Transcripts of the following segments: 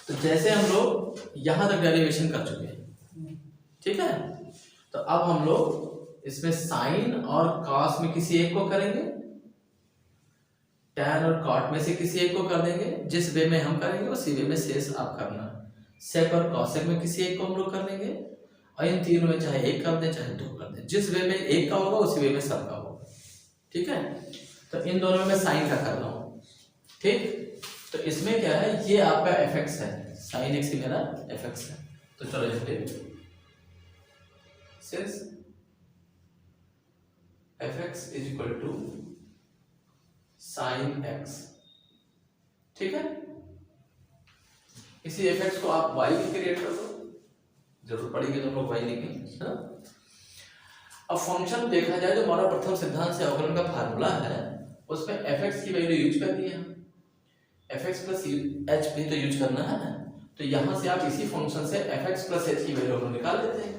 तो जैसे हम लोग यहां तक डेरिवेशन कर चुके हैं, ठीक है, तो अब हम लोग इसमें साइन और कॉस में किसी एक को करेंगे, टैन और कॉट में से किसी एक को कर देंगे। जिस वे में हम करेंगे उसी वे में शेष आप करना। सेक और कॉसेक में किसी एक को हम लोग कर लेंगे, और इन तीनों में चाहे एक कर दें चाहे दो कर दें, जिस वे में एक का होगा उसी वे में सबका होगा, ठीक है। तो इन दोनों में मैं साइन का कर रहा हूं, ठीक। तो इसमें क्या है, ये आपका एफएक्स है, साइन एक्स ही मेरा एफएक्स है। तो चलो लिखते since FX is equal to sine X, ठीक है। इसी एफएक्स को आप y भी क्रिएट कर दो, जरूर पड़ेगी तो हम लोग y लिखेंगे, है ना। अब फंक्शन देखा जाए जो हमारा प्रथम सिद्धांत से अवकलन का फार्मूला है, उसमें fx की वैल्यू यूज करनी है, fx प्लस h भी तो यूज करना है। तो यहां से आप इसी फंक्शन से fx प्लस h की वैल्यू हम निकाल देते हैं।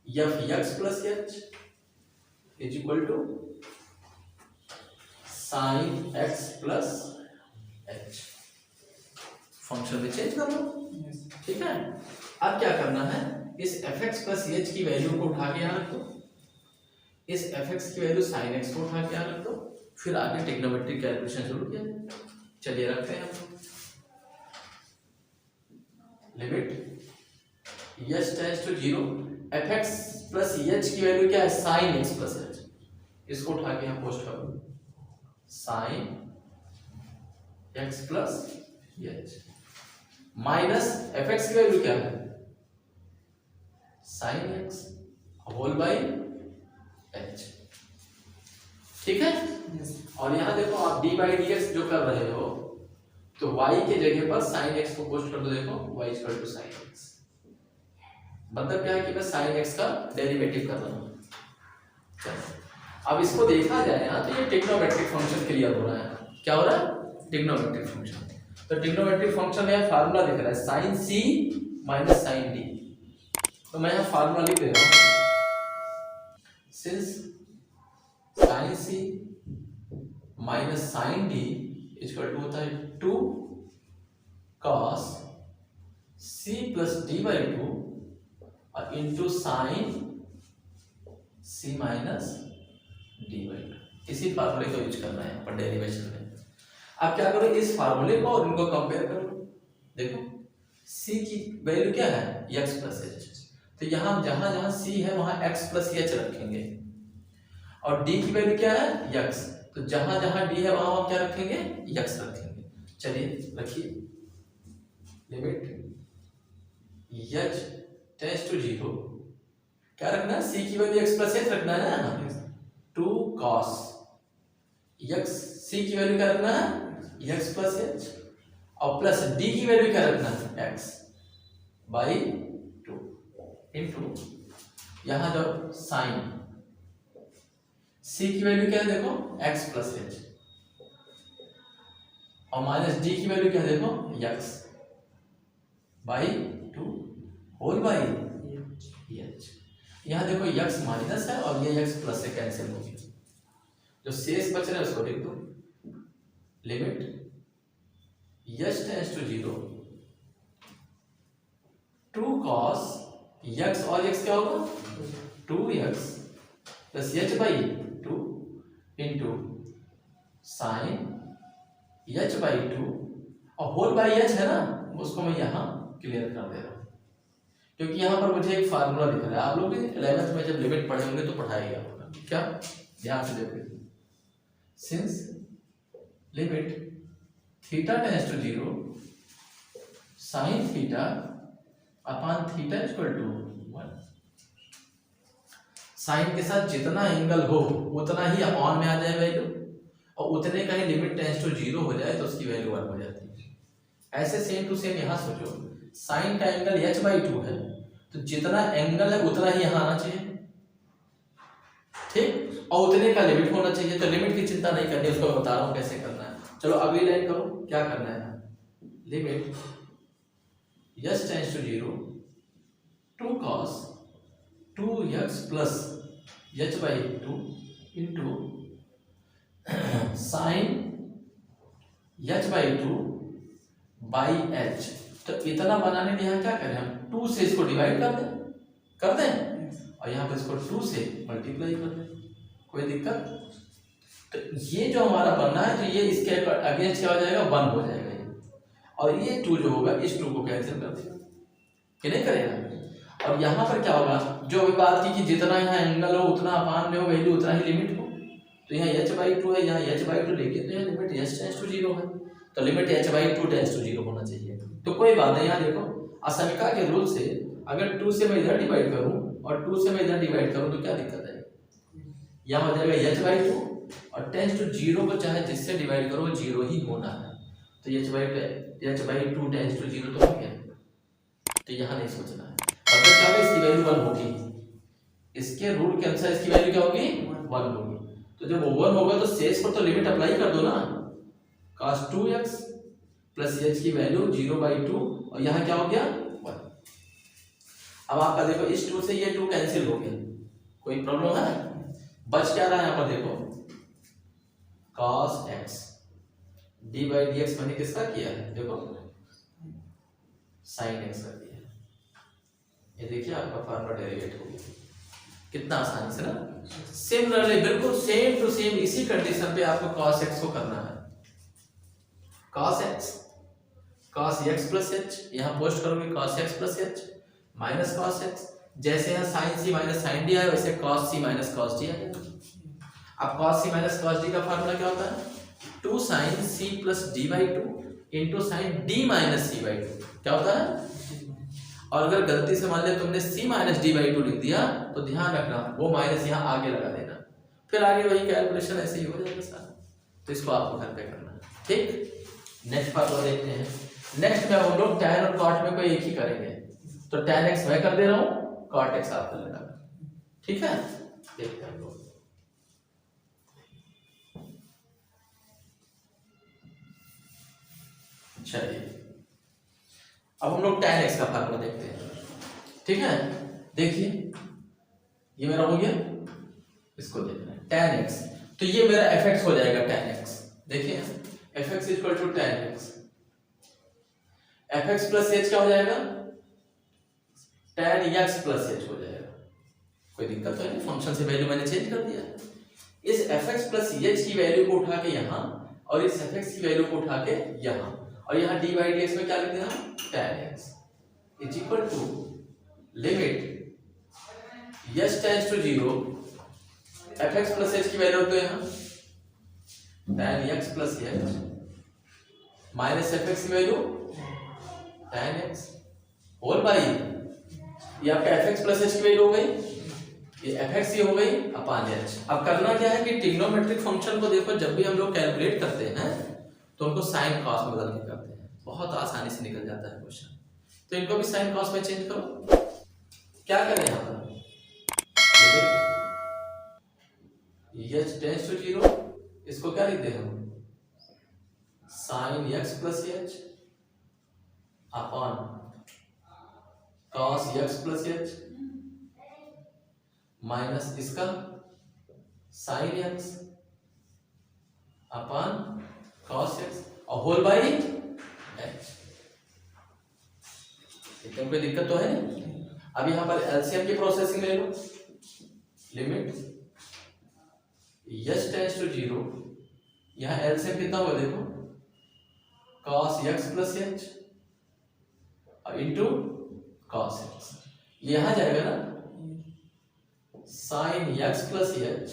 fx plus h is equal to sine X plus H, function में चेंज कर लो, ठीक है। अब क्या करना है, इस fx प्लस एच की वैल्यू को उठा के यहाँ रख दो, इस fx की वैल्यू sin x को उठा के यहाँ रख दो, फिर आगे ट्रिग्नोमेट्रिक कैलकुलेशन शुरू किया। चलिए रखते हैं हम limit h tends to 0, fx plus h की वैल्यू क्या है, sin x प्लस h, इसको उठा के यहाँ पोस्ट कर दो, sin x plus h minus fx की वैल्यू क्या है, sin x whole by h, ठीक है। और यहां देखो आप d बाई dx जो कर रहे हो, तो y के जगह पर sin x को पोस्ट कर दो, देखो y equal to sin x, मतलब क्या है कि मैं sin x का डेरिवेटिव कर रहा हूं। अब इसको देखा जाए ना, तो ये ट्रिग्नोमेट्रिक फंक्शन क्लियर हो रहा है। क्या हो रहा है, ट्रिग्नोमेट्रिक फंक्शन। तो ट्रिग्नोमेट्रिक फंक्शन में फार्मूला दिख रहा है sin c minus sin d, तो मैं यहाँ फार्मूला लिख दे रहा हूँ, since sin c minus sin d equal to होता है 2 cos c plus d by 2 और into sine c minus d by 2। इसी फार्मूले को यूज करना है पर डेरिवेशन में। अब क्या करो, इस फार्मूले को और इनको कंपेयर करो, देखो c की वैल्यू क्या है, x प्लस h, तो यहाँ जहां जहां c है वहां x प्लस h रखेंगे, और d की वैल्यू क्या है, x, तो जहां जहां d है वहां क्या रखेंगे, x रखेंगे। चलिए रखिए, लिमिट h टेंड्स टू 0, क्या रखना है, c की वैल्यू x प्लस h रखना है ना, 2 cos x, c की वैल्यू क्या रखना है, x प्लस h, और प्लस d की वैल्यू क्या रखना है, x बाई 2 इंटू यहां जो साइन c की वैल्यू क्या है, देखो x प्लस h, और माइनस d की वैल्यू क्या है, देखो x by 2 whole by h। यहां देखो x माइनस है और ये x प्लस से कैंसिल हो गया, जो शेष बच रहा है उसको लिख दो, limit h tends to 0, 2 cos x, और x क्या होगा, 2x plus h by 2 into sine h by 2, और होल बाई h है ना, उसको मैं यहाँ क्लियर कर दे रहा हूँ, क्योंकि यहाँ पर मुझे एक फार्मूला दिख रहा है। आप लोग 11th में जब लिमिट पढ़े होंगे तो पढ़ाया गया होगा, क्या, ध्यान से देखिए, since limit theta tends to 0, sine theta upon theta equal to 1, sine के साथ जितना एंगल हो उतना ही अपॉन में आ जाए वैल्यू, और उतने का ही लिमिट टेंड्स टू 0 हो जाए तो उसकी वैल्यू 1 हो जाती है। ऐसे सेम टू सेम यहाँ सोचो, साइन का एंगल h बाई 2 है, तो जितना एंगल है उतना ही यहाँ आना चाहिए, ठीक, और उतने का लिमिट होना चाहिए। तो लिमिट की चिंता नहीं करनी, उसको बता रहा हूँ कैसे करना है। चलो अगली लाइन करो, क्या करना है, limit h tends to 0, 2 cos 2x plus h by 2 into sine h by 2 by h तो इतना बनाने के यहाँ क्या करें हम, 2 से इसको डिवाइड कर दें और यहाँ पे इसको 2 से मल्टीप्लाई कर दें, कोई दिक्कत। तो ये जो हमारा बनना है तो ये इसके अगेंस्ट क्या हो जाएगा, 1 हो जाएगा और ये 2 जो होगा इस 2 को कैंसिल कर देगा कि नहीं करेगा। और यहाँ पर क्या होगा, जो अभी बात की कि जितना यहाँ एंगल हो उतना अपान में हो, वैल्यू उतना ही लिमिट हो। तो यहाँ h/2 है, यहाँ h/2 लेके तो यहाँ लिमिट h टेंड्स टू 0 है, तो लिमिट h/2 टेंड्स टू 0 होना चाहिए। तो कोई बात नहीं, यहाँ देखो असमीका के रूल से अगर 2 से मैं इधर डिवाइड करूँ और 2 से मैं इधर डिवाइड करूँ तो क्या दिक्कत है, यहाँ हो जाएगा h/2 और टेंड्स टू 0 को चाहे जिससे डिवाइड करो 0 ही होना है। तो h/2 टेंड्स टू 0 तो हो गया, तो यहाँ नहीं सोचना है। अगर क्या होगा, इसकी वैल्यू 1 होगी, इसके रूल के अनुसार इसकी वैल्यू क्या होगी, 1 होगी। तो जब 1 होगा तो शेष पर तो लिमिट अप्लाई कर दो ना, cos 2x प्लस h की वैल्यू 0/2 और यहाँ क्या हो गया 1। अब आपका देखो इस 2 से ये 2 कैंसिल हो गया, कोई प्रॉब्लम है, बच क्या रहा है यहाँ पर देखो, cos x d/dx मैंने किसका किया है, देखो sin x का किया है। ये देखिए आपका फार्मूला डेरिवेट हो गया, कितना आसानी से ना। सिमिलरली बिल्कुल सेम टू सेम इसी कंडीशन पे आपको cos x को करना है, cos x प्लस h, यहाँ पोस्ट करोगे cos x plus h minus cos x, जैसे यहाँ sin c minus sin d आया वैसे cos c minus cos d आया। अब cos c minus cos d का फार्मूला क्या होता है, 2 sin c plus d/2 into sin d minus c/2 क्या होता है। और अगर गलती से मान लिया तुमने c माइनस d/2 लिख दिया तो ध्यान रखना वो माइनस यहाँ आगे लगा देना, फिर आगे वही कैलकुलेशन ऐसे ही हो जाएगा सारा। तो इसको आपको घर पे करना है, ठीक। नेक्स्ट फार्मूला देखते हैं। नेक्स्ट में हम लोग tan और cot में कोई एक ही करेंगे, तो tan x मैं कर दे रहा हूँ, cot x आप कर लेना, ठीक है। देखते हैं लोग, चलिए अब हम लोग tan x का फार्मूला देखते हैं, ठीक है। देखिए ये मेरा हो गया, इसको देखना है tan x, तो ये मेरा fx हो जाएगा tan x। देखिए fx equal to tan x, fx plus h क्या हो जाएगा, tan x प्लस h हो जाएगा। कोई दिक्कत तो नहीं, फंक्शन से वैल्यू मैंने चेंज कर दिया। इस fx प्लस h की वैल्यू को उठा के यहाँ और इस fx की वैल्यू को उठा के यहाँ, और यहाँ d/dx में क्या लिख देना, tan x is equal to limit h tends to 0 fx plus h की वैल्यू तो यहाँ tan x plus h minus fx की value tan x whole by ये आपका fx प्लस h की वैल्यू हो गई, ये fx ही हो गई अपान h। अब करना क्या है कि ट्रिग्नोमेट्रिक फंक्शन को देखो, जब भी हम लोग कैलकुलेट करते हैं तो उनको साइन कॉस में बदल के करते हैं, बहुत आसानी से निकल जाता है क्वेश्चन। तो इनको भी साइन कॉस में चेंज करो, क्या करें यहाँ पर h टेंड्स टू 0, इसको क्या लिखते हैं हम, sine x plus h upon cos x plus h minus इसका sine x upon cos x और होल बाई h। एकदम कोई दिक्कत तो है नहीं। अब यहां पर एलसीएम की प्रोसेसिंग ले लो, लिमिट h टेंड्स टू 0, यहां एलसीएम कितना हुआ देखो, cos x प्लस h और इंटू cos x, यहां जाएगा ना sin x plus h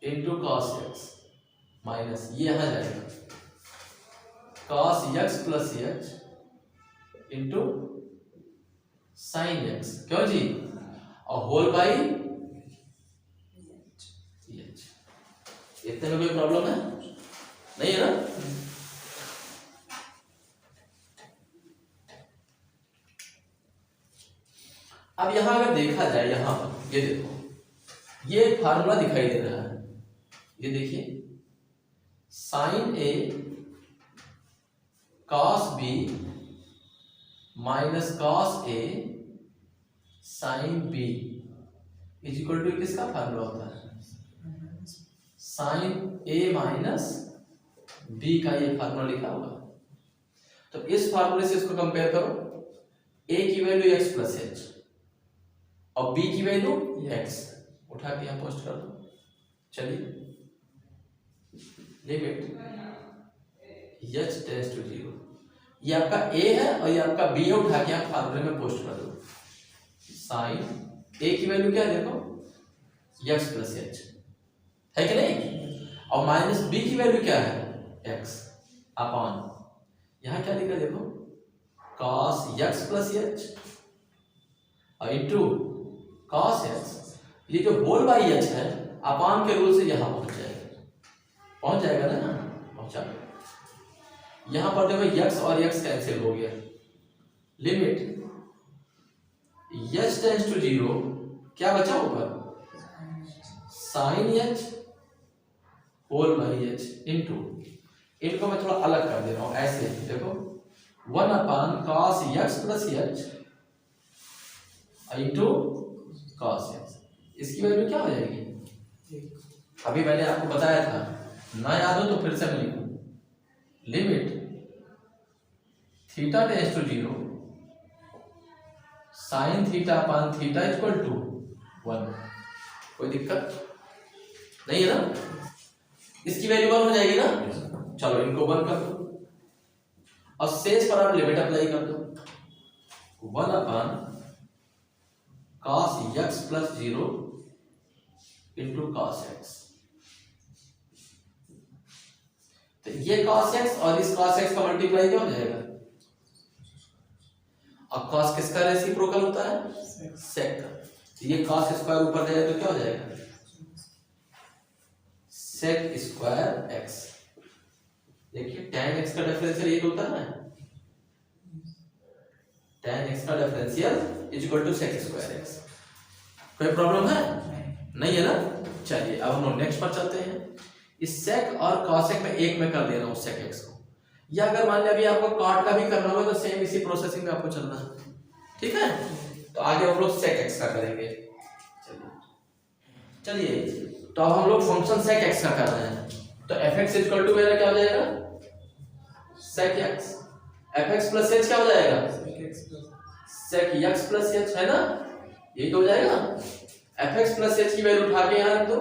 into cos x minus ये यहां जाएगा cos x plus h into sine x, क्यों जी, और होल बाई h। इतने में कोई प्रॉब्लम है नहीं है ना। अब यहां अगर देखा जाए, यहां ये देखो ये फार्मूला दिखाई दे रहा है, ये देखिए sine a cos b minus cos a sine b is equal to किसका फार्मूला होता है, साइन a माइनस b का ये फार्मूला लिखा होगा। तो इस फार्मूले से इसको कंपेयर करो, a की वैल्यू x प्लस एच और b की वैल्यू x, उठा के यहाँ पोस्ट कर दो। चलिए लिमिट h टेंड्स टू 0, ये आपका a है और ये आपका b है, उठा के आप फार्मूले में पोस्ट कर दो। साइन a की वैल्यू क्या है देखो, x प्लस एच है कि नहीं, और माइनस b की वैल्यू क्या है, x अपॉन यहां क्या लिखा देखो, cos x प्लस एच और इनटू cos x, ये जो होल बाई h है अपॉन के रूल से यहां पहुंच जाएगा ना, पहुंचा। यहां पर देखो x और x कैंसिल हो गया, लिमिट h टेंड्स टू 0, क्या बचा ऊपर, sine h whole by h into, इनको मैं थोड़ा अलग कर दे रहा हूं ऐसे, देखो 1 upon cos x plus h into cos x, इसकी वैल्यू क्या हो जाएगी, अभी मैंने आपको बताया था, ना याद हो तो फिर से मैं लिखूं, limit theta tends to 0, sine theta upon theta equal to 1, कोई दिक्कत नहीं है ना, इसकी वैल्यू 1 हो जाएगी ना, चलो इनको 1 कर दो और शेष पर आप लिमिट अप्लाई कर दो, 1 upon cos x plus 0 into cos x, तो ये cos x और इस cos x का मल्टीप्लाई क्या हो जाएगा, अब cos किसका रेसिप्रोकल होता है, sec का, तो ये cos स्क्वायर ऊपर जाएगा तो क्या हो जाएगा, sec स्क्वायर x, देखिए tan x का डिफरेंशियल ये होता है ना, tan x का differential is equal to sec square x, कोई प्रॉब्लम है नहीं है ना। चलिए अब हम लोग नेक्स्ट पर चलते हैं, इस sec और cosec में एक में कर दे रहा हूं sec x को, या अगर मान लिया अभी आपको cot का भी करना होगा तो सेम इसी प्रोसेसिंग में आपको चलना है, ठीक है। तो आगे हम लोग sec x का करेंगे, चलिए तो अब हम लोग फंक्शन sec x का कर रहे हैं, तो fx इक्वल टू मेरा क्या हो जाएगा, sec x, fx plus h क्या हो जाएगा, sec x प्लस h, है ना, यही तो हो जाएगा। fx प्लस h की वैल्यू उठा के यहां रख दो,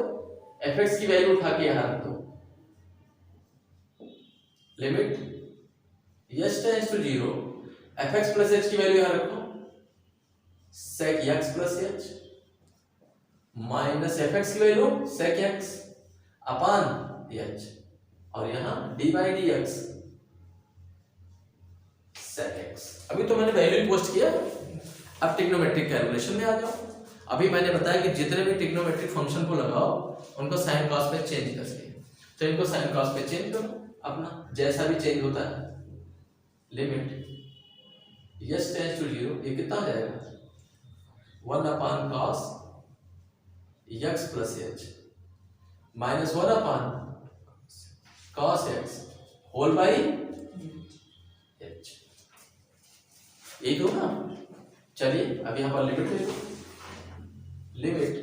fx की वैल्यू उठा के यहां रख दो, limit h tends to 0, fx plus h की वैल्यू यहां रखो, sec x plus h minus fx की value sec x upon h, और यहां d by dx sec x। अभी तो मैंने वैल्यू पोस्ट किया, अब ट्रिग्नोमेट्रिक कैलकुलेशन में आ जाओ। अभी मैंने बताया कि जितने भी ट्रिग्नोमेट्रिक फंक्शन को लगाओ उनको साइन कॉस पे चेंज कर सकते, तो इनको साइन कॉस पे चेंज करो अपना जैसा भी चेंज होता है, लिमिट h टेंड्स टू 0, ये कितना हो जाएगा, 1 upon cos x plus h minus 1 upon cos x whole by h, यही तो ना। चलिए अभी यहां पर लिमिट ले लो, limit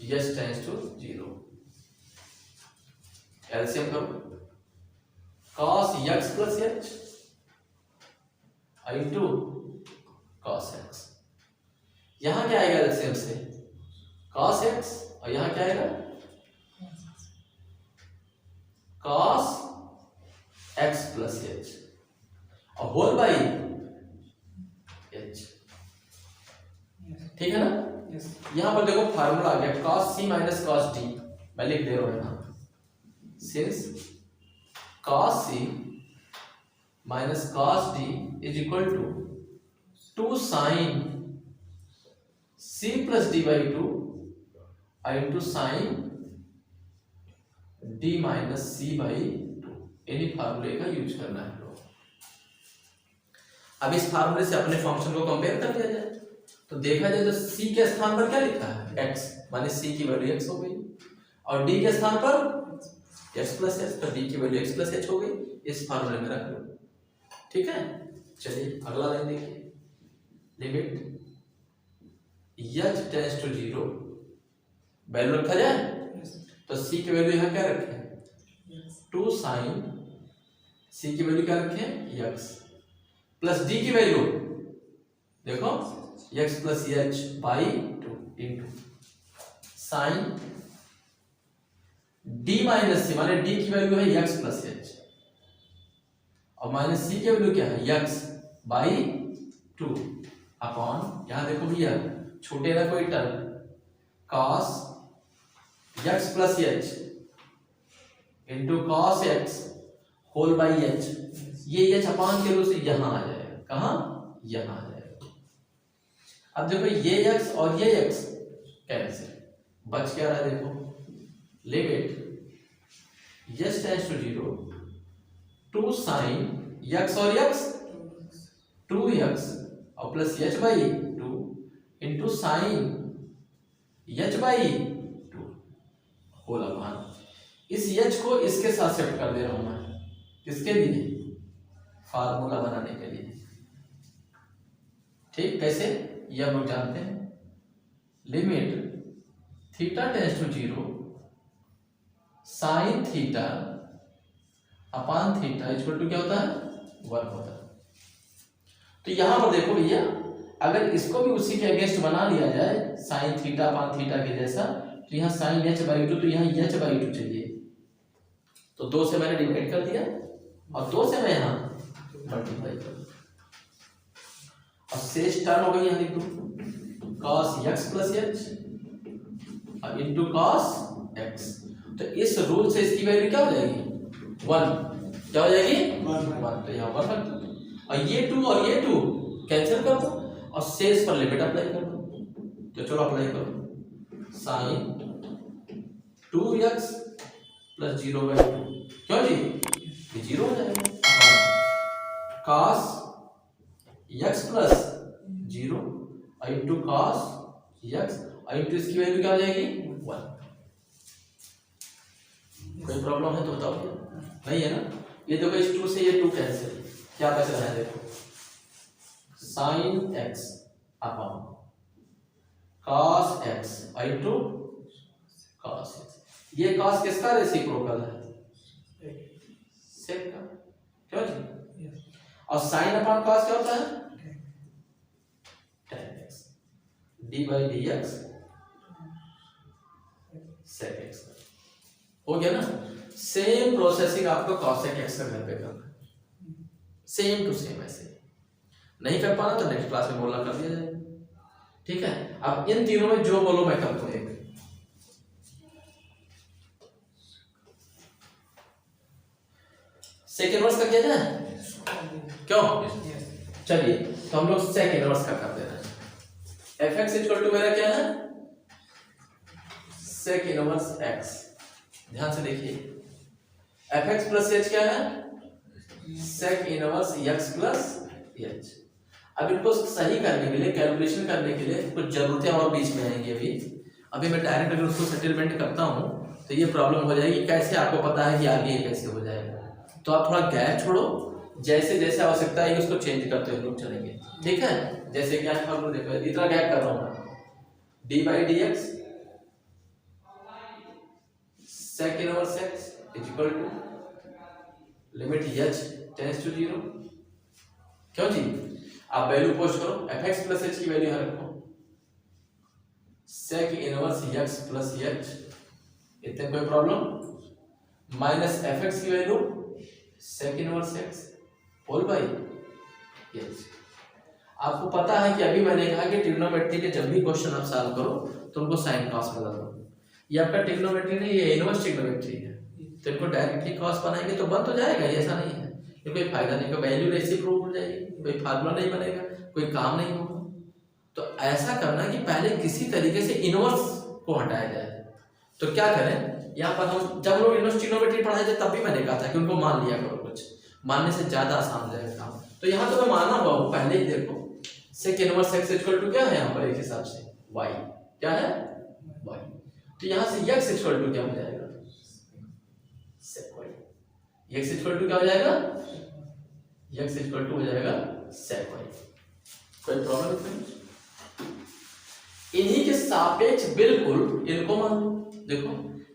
h tends to 0, LCM करो, cos x plus h into cos x, यहां क्या आएगा एलसीएम से, cos x, और यहां क्या आएगा, cos x प्लस h और होल बाई h, ठीक है ना। यहां पर देखो फार्मूला आ गया cos c minus cos d, मैं लिख दे रहा हूं यहां, since cos c minus cos d is equal to 2 sin c plus d by 2 into sine d minus c by 2, इन्हीं फार्मूले का यूज करना है। अब इस फार्मूले से अपने फंक्शन को कंपेयर कर दिया जाए तो देखा जाए तो c के स्थान पर क्या लिखा है, x, माने c की वैल्यू x हो गई, और d के स्थान पर x प्लस h, तो d की वैल्यू x प्लस h हो गई, इस फार्मूले में रख लो, ठीक है। चलिए अगला लाइन देखिए, limit h tends to 0, value रखा जाए तो c की वैल्यू यहां क्या रखें, 2 sin सी की वैल्यू क्या रखें x प्लस डी की वैल्यू देखो x plus H by 2 into sine d minus C, माने d की वैल्यू है x प्लस एच और माइनस सी की वैल्यू क्या है x बाई 2 अपॉन, यहां देखो भैया छोटे ना कोई term cos x plus H into cos x whole by H, ये एच अपान के रूप से यहां आ जाएगा, कहां यहां आ जाएगा। अब देखो ये x और ये x कैंसिल, बच क्या रहा है देखो limit x tends to 0 two sine x और x 2x और plus h by 2 into sine h by 2 whole upon, इस h को इसके साथ शिफ्ट कर दे रहा हूं मैं, किसके लिए, फार्मूला बनाने के लिए। ठीक, कैसे ये हम लोग जानते हैं, limit theta tends to 0 sine theta upon theta equal to क्या होता है 1 होता है। तो यहां पर देखो भैया, अगर इसको भी उसी के अगेंस्ट बना लिया जाए साइन थीटा अपान थीटा के जैसा, तो यहाँ साइन h बाई 2, तो यहाँ h बाई 2 चाहिए, तो 2 से मैंने डिवाइड कर दिया और 2 से मैं यहाँ मल्टीप्लाई कर दूं और शेष टर्म हो गई, यहाँ लिख दूं cos x प्लस h और इंटू cos x, तो इस रूल से इसकी वैल्यू क्या हो जाएगी 1, क्या हो जाएगी 1, तो यहाँ 1 रख दो और ये 2 और ये 2 कैंसिल कर दो और शेष पर लिमिट अप्लाई कर दो, तो चलो अप्लाई करो साइन 2x प्लस 0 बाई 2, क्यों जी ये 0 हो जाएगा, cos x प्लस 0 और इंटू cos x और इंटू इसकी वैल्यू क्या हो जाएगी 1। कोई प्रॉब्लम है तो बताओ, नहीं है ना। ये देखो इस 2 से ये 2 कैंसिल, क्या बच रहा है देखो sine x upon cos x और इंटू cos x, ये cos किसका रेसिप्रोकल है सेक का, क्यों जी, और साइन अपॉन cos क्या होता है tan x d बाई डी एक्स सेक x हो गया ना। सेम प्रोसेसिंग आपको cosec x का घर पे करना है, सेम टू सेम। ऐसे नहीं कर पाना तो नेक्स्ट क्लास में बोलना, कर दिया जाए, ठीक है। अब इन तीनों में जो बोलो मैं कर दूं, एक सेक इनवर्स का किया जाए, क्यों, चलिए तो हम लोग सेक इनवर्स का कर दे रहे हैं। fx इक्वल टू मेरा क्या है सेक इनवर्स x, ध्यान से देखिए fx प्लस h क्या है sec inverse x plus h। अब इनको सही करने के लिए, कैलकुलेशन करने के लिए कुछ जरूरतें और बीच में आएंगी। अभी मैं डायरेक्ट अगर उसको सेटलमेंट करता हूं तो ये प्रॉब्लम हो जाएगी, कैसे आपको पता है कि आगे ये कैसे हो जाएगा, तो आप थोड़ा गैप छोड़ो, जैसे जैसे आवश्यकता है उसको चेंज करते हुए लोग चलेंगे, ठीक है। जैसे कि यहाँ पर देखो इतना गैप कर रहा हूं मैं, D by D X sec inverse x equal to limit h tends to 0, क्यों जी, आप वैल्यू पोस्ट करो, fx प्लस h की वैल्यू यहाँ रखो sec inverse x plus h, इतने कोई प्रॉब्लम, माइनस fx की value sec inverse x whole by h। आपको पता है कि अभी मैंने कहा कि ट्रिग्नोमेट्री के जब भी क्वेश्चन आप सॉल्व करो तो उनको साइन कॉस बदल दो, ये आपका ट्रिग्नोमेट्री नहीं, ये इनवर्स ट्रिग्नोमेट्री है, तो इनको डायरेक्टली कॉस बनाएंगे तो बन तो जाएगा, ये ऐसा नहीं है, ये कोई फायदा नहीं, कोई वैल्यू ऐसी प्रूव हो जाएगी, कोई फार्मूला नहीं बनेगा, कोई काम नहीं होगा। तो ऐसा करना कि पहले किसी तरीके से इनवर्स को हटाया जाए। तो क्या करें, यहाँ पर हम जब लोग इनवर्स ट्रिग्नोमेट्री पढ़ाए थे तब भी मैंने कहा था कि उनको मान लिया करो, कुछ मानने से ज्यादा आसान हो जाएगा काम। तो यहाँ तो मैं माना हुआ हूँ, पहले ही देखो sec inverse x equal to क्या है यहाँ पर एक हिसाब से y, क्या है y, तो यहाँ से x इक्वल टू क्या हो जाएगा सेक y, x इक्वल टू क्या हो जाएगा, x इक्वल टू हो जाएगा सेक y। कोई प्रॉब्लम इसमें, इन्हीं के सापेक्ष बिल्कुल इनको मान लो। देखो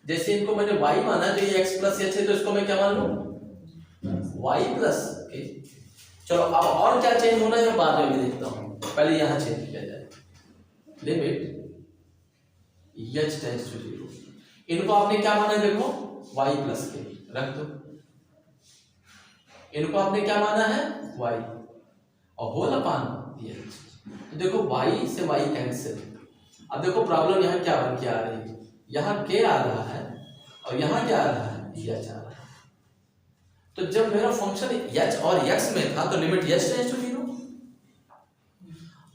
जैसे इनको मैंने y माना तो ये x प्लस h है, तो इसको मैं क्या मान लूं वाई प्लस के। चलो अब और क्या चेंज होना है मैं बाद में भी देखता हूँ, पहले यहाँ चेंज किया जाए। लिमिट एच टेंड्स टू 0, इनको आपने क्या माना है देखो वाई प्लस के रख दो, इनको आपने क्या माना है वाई और होल अपान एच। तो देखो वाई से वाई कैंसिल। अब देखो प्रॉब्लम यहाँ क्या बन के आ रही है, यहाँ के आ रहा है और यहाँ क्या आ रहा है एच आ रहा है। तो जब मेरा फंक्शन एच और एक्स में था तो लिमिट एच टेंड्स टू 0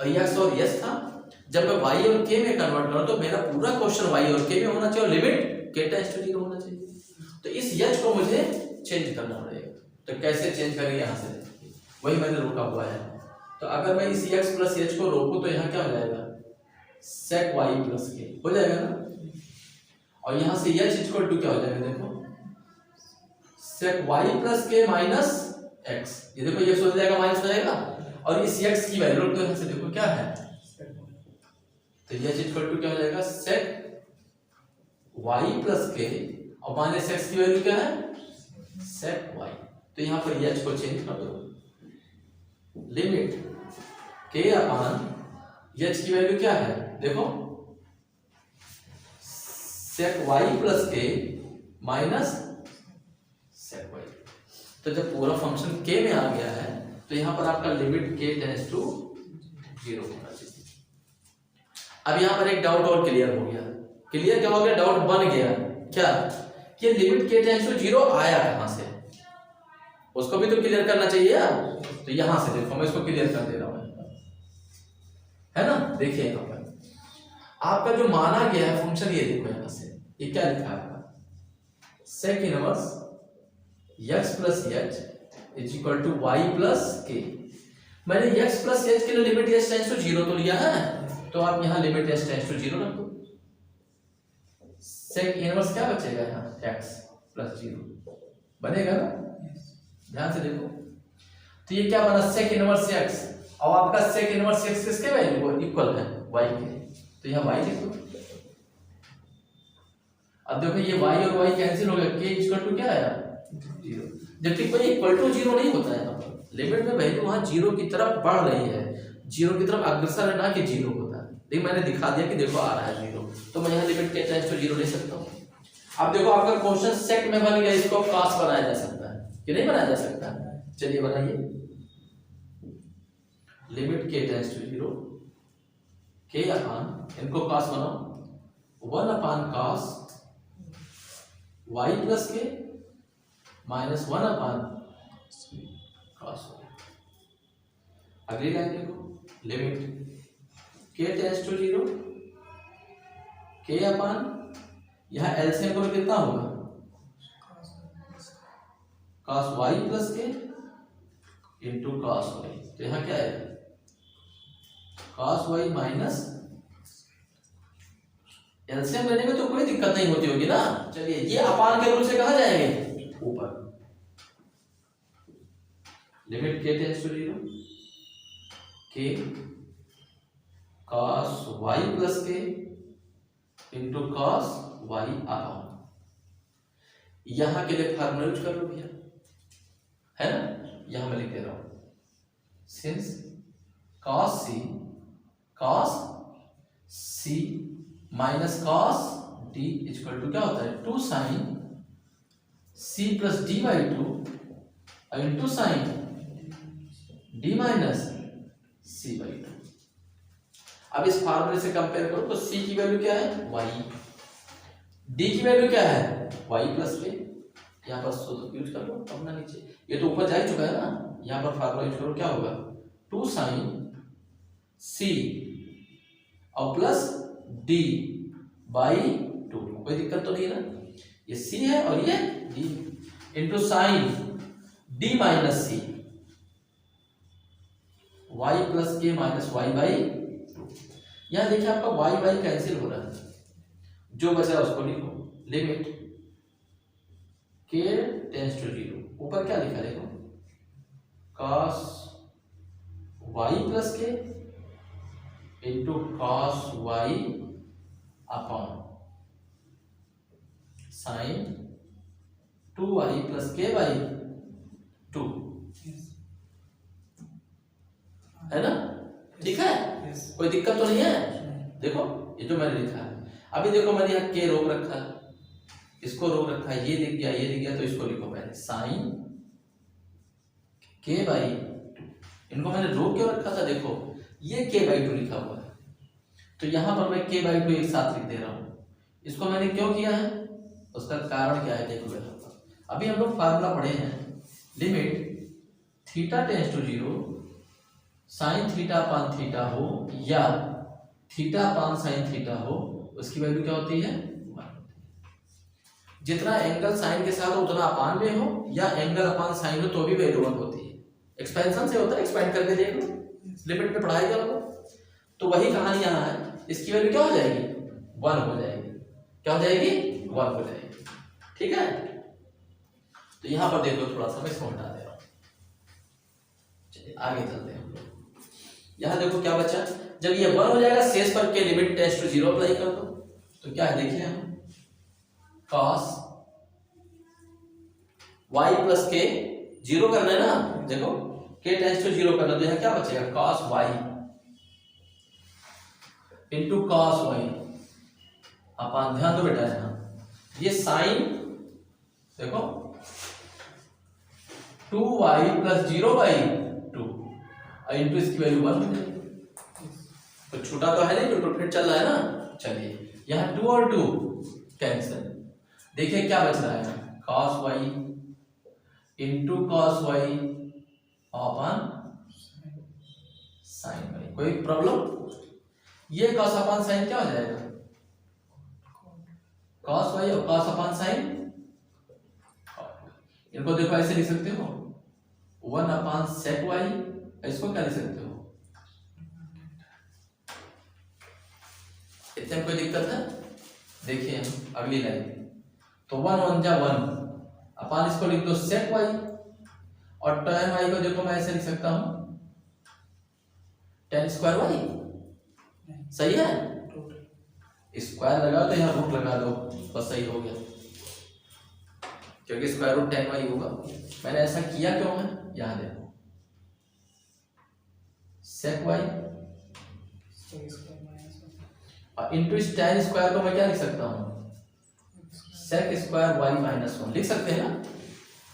और एक्स और एच था। जब मैं y और k में कन्वर्ट करूं तो मेरा पूरा क्वेश्चन y और k में होना चाहिए और लिमिट k टेंड्स टू 0 होना चाहिए। तो इस h को मुझे चेंज करना पड़ेगा। तो कैसे चेंज करेंगे, यहाँ से वही मैंने रोका हुआ है। तो अगर मैं इस x प्लस h को रोकूं तो यहाँ क्या हो जाएगा sec y प्लस k हो जाएगा ना, और यहाँ से h इक्वल टू क्या हो जाएगा देखो sec y plus k minus x। ये देखो ये हो जाएगा माइनस हो जाएगा और इस x की वैल्यू तो यहाँ से देखो क्या है, तो ये इक्वल टू क्या हो जाएगा sec y प्लस k और माइनस x की वैल्यू क्या है sec y। तो यहाँ पर h को चेंज कर दो, लिमिट k अपान h की वैल्यू क्या है देखो sec y plus k minus sec y। तो जब पूरा फंक्शन k में आ गया है तो यहाँ पर आपका लिमिट k टेंड्स टू 0 होना चाहिए। अब यहाँ पर एक डाउट और क्लियर हो गया। क्लियर क्या हो गया, डाउट बन गया क्या कि लिमिट k टेंड्स टू 0 आया कहां से, उसको भी तो क्लियर करना चाहिए आप। तो यहां से देखो मैं इसको क्लियर कर दे रहा हूं, है ना। देखिए यहाँ पर आपका जो माना गया है फंक्शन, ये देखो यहां से ये क्या लिखा है sec inverse x plus h is equal to y plus k। मैंने x प्लस h के लिए लिमिट h टेंड्स टू 0 तो लिया है, तो आप यहाँ लिमिट h टेंड्स टू 0 रख दो। sec इनवर्स क्या बचेगा यहाँ x प्लस 0 बनेगा ना, ध्यान से देखो। तो ये क्या बना sec इनवर्स x और आपका sec इनवर्स x किसके वैल्यू इक्वल है y के, तो यहाँ y लिख दो। अब देखो ये y और y कैंसिल हो गया, k इक्वल टू क्या आया 0, जबकि कोई इक्वल टू 0 नहीं होता है। लिमिट में वैल्यू वहां 0 की तरफ बढ़ रही है, 0 की तरफ अग्रसर है ना कि 0 होता है। लेकिन मैंने दिखा दिया कि देखो आ रहा है 0, तो मैं यहाँ लिमिट k टेंड्स टू 0 ले सकता हूँ। अब देखो आपका क्वेश्चन सेक में बन गया, इसको क्लास बनाया जा सकता है कि नहीं बनाया जा सकता, चलिए बनाइए। Limit k tends to 0 k upon, इनको क्लास बनाओ 1 upon cos y plus k minus 1 upon cos y। अगली लाइन देखो limit k tends to 0 k upon, यहाँ एलसीएम को कितना होगा cos y plus k into cos y। तो यहाँ क्या है cos y माइनस, एलसीएम लेने में तो कोई दिक्कत नहीं होती होगी ना। चलिए ये अपान के रूल से कहाँ जाएंगे ऊपर, limit k tends to 0 k cos y plus k into cos y upon, यहां के लिए फार्मूला यूज कर लो भैया, है ना। यहां मैं लिख दे रहा हूं since cos c minus cos d equal to क्या होता है 2 sin c plus d by 2 into sine d minus c by 2। अब इस फार्मूले से कंपेयर करो तो c की वैल्यू क्या है y, d की वैल्यू क्या है y प्लस k। यहाँ पर सूत्र यूज कर लो अपना नीचे, ये तो ऊपर जा ही चुका है ना, यहाँ पर फार्मूला यूज करो क्या होगा 2 sin c और प्लस d बाई 2, कोई दिक्कत तो नहीं है ना, ये c है और ये d into sine d minus c y plus k minus y by 2। यहाँ देखिए आपका y कैंसिल हो रहा है, जो बचा उसको लिखो लिमिट k टेंड्स टू 0, ऊपर क्या लिखा देखो cos y plus k into cos y upon sine 2y plus k by 2 है ना, ठीक है, कोई दिक्कत तो नहीं है। देखो ये जो मैंने लिखा है, अभी देखो मैंने यहाँ के रोक रखा है, इसको रोक रखा है, ये दिख गया, ये दिख गया, तो इसको लिखो पहले साइन के बाई 2। इनको मैंने रोक क्यों रखा था, देखो ये के बाई 2 लिखा हुआ है, तो यहाँ पर मैं के बाई 2 एक साथ लिख दे रहा हूँ। इसको मैंने क्यों किया है, उसका कारण क्या है देखो। अभी हम लोग फार्मूला पढ़े हैं, limit theta tends to 0 sine theta upon theta हो या थीटा अपान साइन थीटा हो, उसकी वैल्यू क्या होती है 1। जितना एंगल साइन के साथ हो उतना अपान में हो, या एंगल अपान साइन हो तो भी वैल्यू 1 होती है। एक्सपेंशन से होता है, एक्सपेंड करके देख लो, लिमिट में पढ़ाया गया होगा। तो वही कहानी यहाँ है, इसकी वैल्यू क्या हो जाएगी 1 हो जाएगी। क्या हो जाएगी 1 हो जाएगी, ठीक है। तो यहां पर देख लो, थोड़ा सा मैं इसको हटा दे रहा हूं, चलिए आगे चलते हैं। यहां देखो क्या बचा, जब ये 1 हो जाएगा शेष पर के लिमिट टेंड्स टू 0 अप्लाई कर दो, तो क्या है देखिए हम cos y प्लस के 0 करना है ना, देखो k टेंड्स टू 0 करना, तो यहां क्या बचेगा cos y into cos y अपान, ध्यान दो बेटा यहाँ ये साइन देखो 2y प्लस 0/2 इंटू इसकी वैल्यू 1 हो जाएगी। तो छूटा तो है नहीं, बिल्कुल फिट चल रहा है ना। चलिए यहाँ 2 और 2 कैंसिल, देखिए क्या बच रहा है cos y into cos y अपान साइन y। कोई प्रॉब्लम, ये cos अपान साइन क्या हो जाएगा cos y और cos अपान साइन। इनको देखो ऐसे लिख सकते हो 1 अपान sec y, इसको क्या लिख सकते हो, इतने में कोई दिक्कत है। देखिए अगली लाइन, तो 1 1 जा 1 अपान इसको लिख दो sec y, और tan y को देखो मैं ऐसे लिख सकता हूं tan स्क्वायर y, सही है, स्क्वायर लगाओ तो यहाँ रूट लगा दो, बस सही हो गया, क्योंकि स्क्वायर रूट tan y होगा। मैंने ऐसा किया क्यों है, यहाँ देखो sec y और इंटू इस tan स्क्वायर को मैं क्या लिख सकता हूँ sec स्क्वायर y माइनस 1 लिख सकते हैं ना।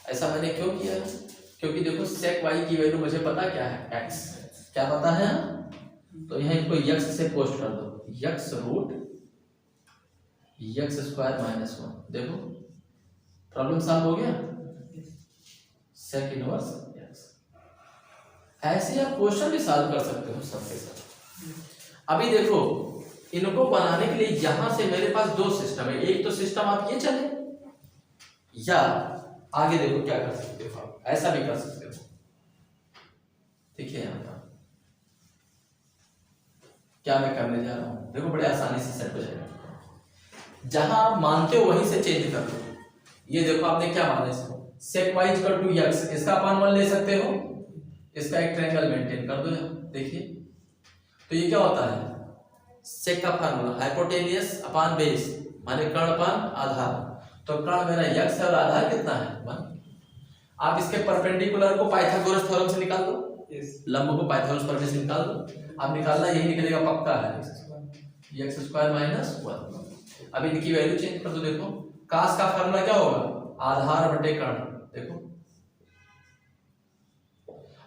ऐसा मैंने क्यों किया है, क्योंकि देखो sec y की वैल्यू मुझे पता क्या है x, क्या पता है, तो यहाँ इनको x से पोस्ट कर दो, x root x square minus 1। देखो प्रॉब्लम सॉल्व हो गया, sec इनवर्स x। ऐसे आप क्वेश्चन भी सॉल्व कर सकते हो सबके साथ। अभी देखो इनको बनाने के लिए यहां से मेरे पास 2 सिस्टम है, एक तो सिस्टम आप ये चले, या आगे देखो क्या कर सकते हो आप, ऐसा भी कर सकते हो। देखिए यहां पर क्या मैं करने जा रहा हूं, देखो बड़े आसानी से सेट हो जाएगा। जहां आप मानते हो वहीं से चेंज कर दो। ये देखो आपने क्या माना, इसको sec y equal to x, इसका अपान 1 ले सकते हो, इसका एक ट्रायंगल मेंटेन कर दो। देखिए तो ये क्या होता है, sec का फार्मूला हाइपोटेनियस अपान बेस माने कर्ण अपान आधार, तो कर्ण मेरा x है और आधार कितना है 1। आप इसके परपेंडिकुलर को पाइथागोरस थ्योरम से निकाल दो, लंब को पाइथागोरस थ्योरम से निकाल दो, आप निकालना यही निकलेगा पक्का है x स्क्वायर माइनस 1। अब इनकी वैल्यू चेंज कर दो, देखो cos का फार्मूला क्या होगा आधार बटे कर्ण, देखो,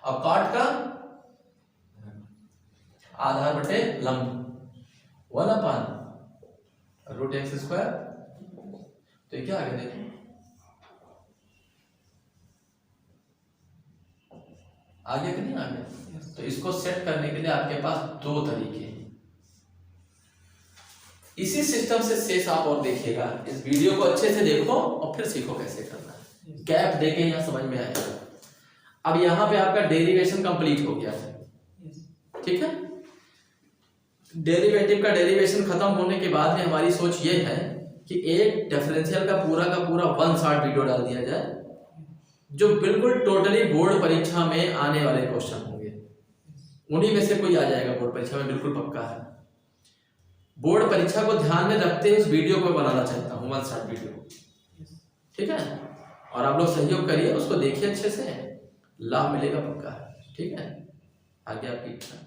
और cot का आधार बटे लंब 1 अपान रूट x स्क्वायर। तो ये क्या आ गया देखो, आगे कि नहीं आ गया। तो इसको सेट करने के लिए आपके पास 2 तरीके हैं। इसी सिस्टम से शेष आप और देखिएगा, इस वीडियो को अच्छे से देखो और फिर सीखो कैसे करना है, गैप देके यहाँ समझ में आएगा। अब यहाँ पे आपका डेरिवेशन कंप्लीट हो गया है, ठीक है। डेरिवेटिव का डेरिवेशन खत्म होने के बाद में हमारी सोच ये है कि एक डिफरेंशियल का पूरा 1 शॉर्ट वीडियो डाल दिया जाए, जो बिल्कुल टोटली बोर्ड परीक्षा में आने वाले क्वेश्चन होंगे, उन्हीं में से कोई आ जाएगा बोर्ड परीक्षा में, बिल्कुल पक्का है। बोर्ड परीक्षा को ध्यान में रखते हुए इस वीडियो को बनाना चाहता हूँ 1 शॉर्ट वीडियो, ठीक है। और आप लोग सहयोग करिए, उसको देखिए अच्छे से, लाभ मिलेगा पक्का। ठीक है, आगे आपकी इच्छा।